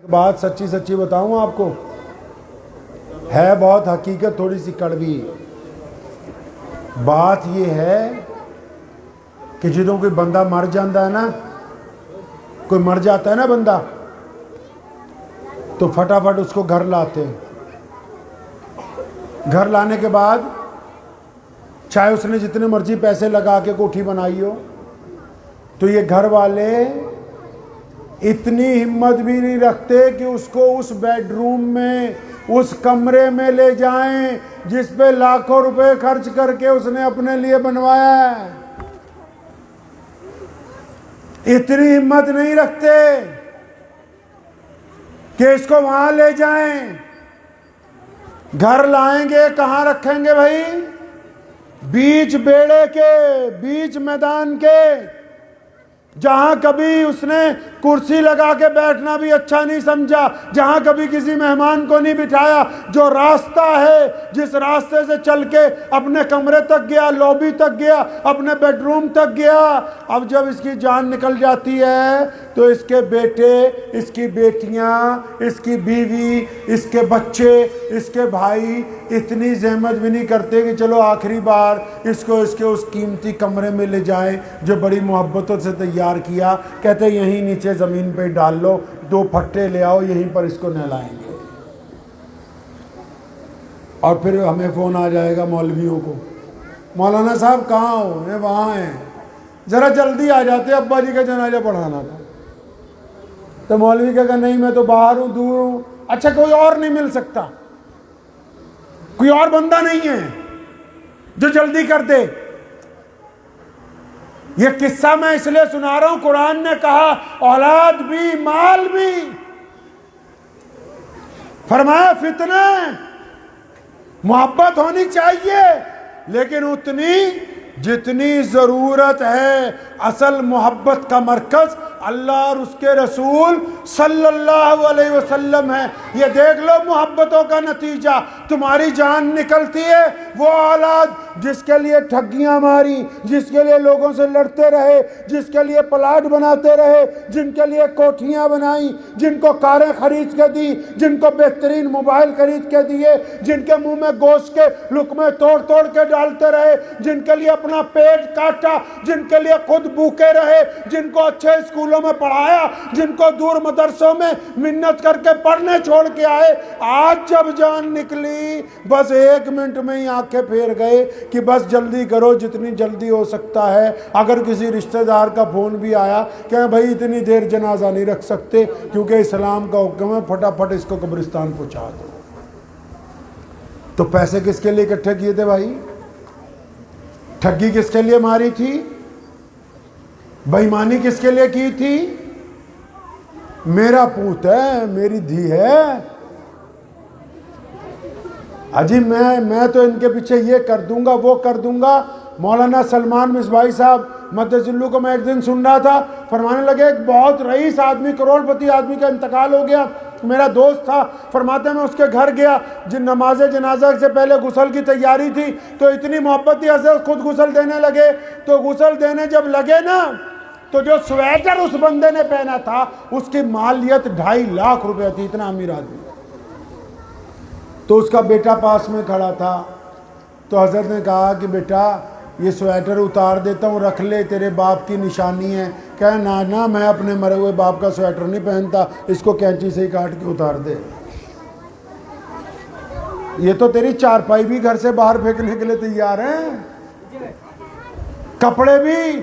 बात सच्ची सच्ची बताऊं आपको, है बहुत हकीकत, थोड़ी सी कड़वी। बात ये है कि ਜਦੋਂ कोई बंदा मर जाता है ना, कोई मर जाता है ना बंदा, तो फटाफट उसको घर लाते हैं। घर लाने के बाद चाहे उसने जितने मर्जी पैसे लगा के कोठी बनाई हो, तो ये घर वाले इतनी हिम्मत भी नहीं रखते कि उसको उस बेडरूम में, उस कमरे में ले जाएं जिस पे लाखों रुपए खर्च करके उसने अपने लिए बनवाया है। इतनी हिम्मत नहीं रखते कि इसको वहां ले जाएं। घर लाएंगे, कहां रखेंगे भाई? बीच बेड़े के, बीच मैदान के, जहां कभी उसने कुर्सी लगा के बैठना भी अच्छा नहीं समझा, जहां कभी किसी मेहमान को नहीं बिठाया, जो रास्ता है, जिस रास्ते से चल के अपने कमरे तक गया, लॉबी तक गया, अपने बेडरूम तक गया। अब जब इसकी जान निकल जाती है तो इसके बेटे, इसकी बेटियां, इसकी बीवी, इसके बच्चे, इसके भाई इतनी जहमत भी नहीं करते कि चलो आखिरी बार इसको इसके उस कीमती कमरे में ले जाएं जो बड़ी मोहब्बतों से तैयार किया। कहते यहीं नीचे ज़मीन पे डाल लो, 2 फट्टे ले आओ, यहीं पर इसको नहलाएंगे। और फिर हमें फ़ोन आ जाएगा मौलवियों को, मौलाना साहब कहाँ हो? मैं वहाँ हैं, ज़रा जल्दी आ जाते, अब्बा जी का जनाजा पढ़ाना था। तो मौलवी कहेगा नहीं मैं तो बाहर हूँ, दूर हूँ। अच्छा कोई और नहीं मिल सकता? कोई और बंदा नहीं है जो जल्दी कर दे? ये किस्सा मैं इसलिए सुना रहा हूं, कुरान ने कहा औलाद भी माल भी, फरमाया फितना, मोहब्बत होनी चाहिए लेकिन उतनी जितनी जरूरत है। असल मोहब्बत का मरकज अल्लाह और उसके रसूल सल्लल्लाहु अलैहि वसल्लम है। ये देख लो मोहब्बतों का नतीजा, तुम्हारी जान निकलती है वो औलाद जिसके लिए ठगियां मारी, जिसके लिए लोगों से लड़ते रहे, जिसके लिए प्लाट बनाते रहे, जिनके लिए कोठियां बनाई, जिनको कारें खरीद के दी, जिनको बेहतरीन मोबाइल खरीद के दिए, जिनके मुंह में गोश्त के लुकमे तोड़ तोड़ के डालते रहे, जिनके लिए अपना पेट काटा, जिनके लिए खुद भूखे रहे, जिनको अच्छे स्कूलों में पढ़ाया, जिनको दूर मदरसों में मिन्नत करके पढ़ने छोड़ के आए, आज जब जान निकली बस 1 मिनट में ही आंखें फेर गए कि बस जल्दी करो, जितनी जल्दी हो सकता है। अगर किसी रिश्तेदार का फोन भी आया क्या भाई इतनी देर जनाजा नहीं रख सकते क्योंकि इस्लाम का हुक्म है, फटाफट इसको कब्रिस्तान पहुंचा दो। तो पैसे किसके लिए इकट्ठे किए थे भाई? ठगी किसके लिए मारी थी? बेईमानी किसके लिए की थी? मेरा पूत है, मेरी धी है, अजी मैं तो इनके पीछे ये कर दूंगा, वो कर दूंगा। मौलाना सलमान मिसबाही साहब मद्दजिल्लु को मैं एक दिन सुन रहा था, फरमाने लगे एक बहुत रईस आदमी, करोड़पति आदमी का इंतकाल हो गया। मेरा दोस्त था, फरमाते मैं उसके घर गया, जिन नमाज जनाजा से पहले गुसल की तैयारी थी, तो इतनी मोहब्बती से खुद गुसल देने लगे। तो गुसल देने जब लगे ना, तो जो स्वेटर उस बंदे ने पहना था उसकी मालियत 2.5 लाख रुपए थी, इतना अमीर आदमी। तो उसका बेटा पास में खड़ा था, तो हजरत ने कहा कि बेटा ये स्वेटर उतार देता हूँ, रख ले, तेरे बाप की निशानी है। कहा ना ना, मैं अपने मरे हुए बाप का स्वेटर नहीं पहनता, इसको कैंची से ही काट के उतार दे। ये तो तेरी चारपाई भी घर से बाहर फेंकने के लिए तैयार हैं, कपड़े भी।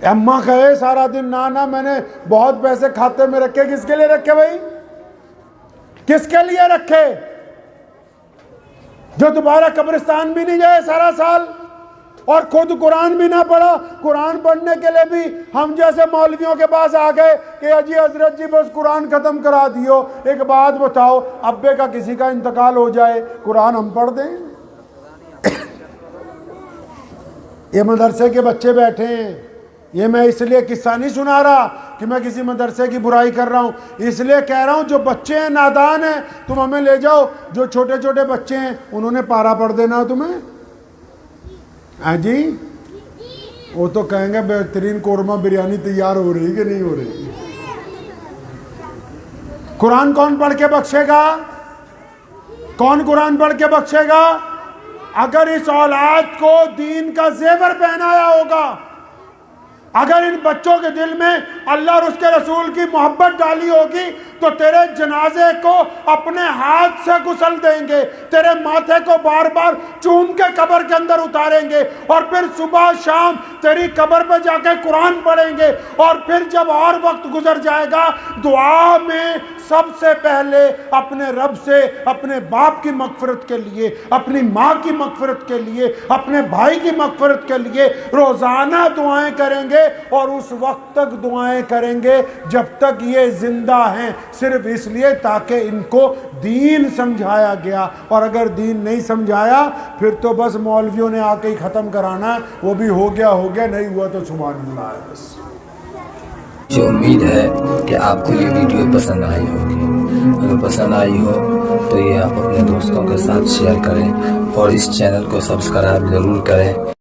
अम्मा कहे सारा दिन ना ना मैंने बहुत पैसे खाते में रखे। किसके लिए रखे भाई? किसके लिए रखे? जो दोबारा कब्रिस्तान भी नहीं जाए सारा साल और खुद कुरान भी ना पढ़ा। कुरान पढ़ने के लिए भी हम जैसे मौलवियों के पास आ गए कि अजी हजरत जी बस कुरान खत्म करा दियो। एक बात बताओ, अब्बे का किसी का इंतकाल हो जाए, कुरान हम पढ़ दें? ये मदरसे के बच्चे बैठे हैं, ये मैं इसलिए किस्सा नहीं सुना रहा कि मैं किसी मदरसे की बुराई कर रहा हूँ, इसलिए कह रहा हूँ जो बच्चे हैं नादान हैं, तुम हमें ले जाओ। जो छोटे छोटे बच्चे हैं उन्होंने पारा पढ़ देना तुम्हें। हाँ जी, वो तो कहेंगे बेहतरीन कोरमा बिरयानी तैयार हो रही कि नहीं हो रही। कुरान कौन पढ़ के बख्शेगा? कौन कुरान पढ़ के बख्शेगा? अगर इस औलाद को दीन का जेवर पहनाया होगा, अगर इन बच्चों के दिल में अल्लाह और उसके रसूल की मोहब्बत डाली होगी, तो तेरे जनाजे को अपने हाथ से गुसल देंगे, तेरे माथे को बार बार चूम के कब्र के अंदर उतारेंगे, और फिर सुबह शाम तेरी कब्र पे जाके कुरान पढ़ेंगे, और फिर जब और वक्त गुजर जाएगा, दुआ में सबसे पहले अपने रब से अपने बाप की मगफिरत के लिए, अपनी माँ की मगफिरत के लिए, अपने भाई की मगफिरत के लिए रोजाना दुआएं करेंगे, और उस वक्त तक दुआएं करेंगे जब तक ये जिंदा हैं, सिर्फ इसलिए ताकि इनको दीन समझाया गया। और अगर दीन नहीं समझाया फिर तो बस मौलवियों ने आके ही ख़त्म कराना, वो भी हो गया, नहीं हुआ तो सुभान अल्लाह है बस। मुझे उम्मीद है कि आपको ये वीडियो पसंद आई होगी। अगर पसंद आई हो तो ये आप अपने दोस्तों के साथ शेयर करें और इस चैनल को सब्सक्राइब ज़रूर करें।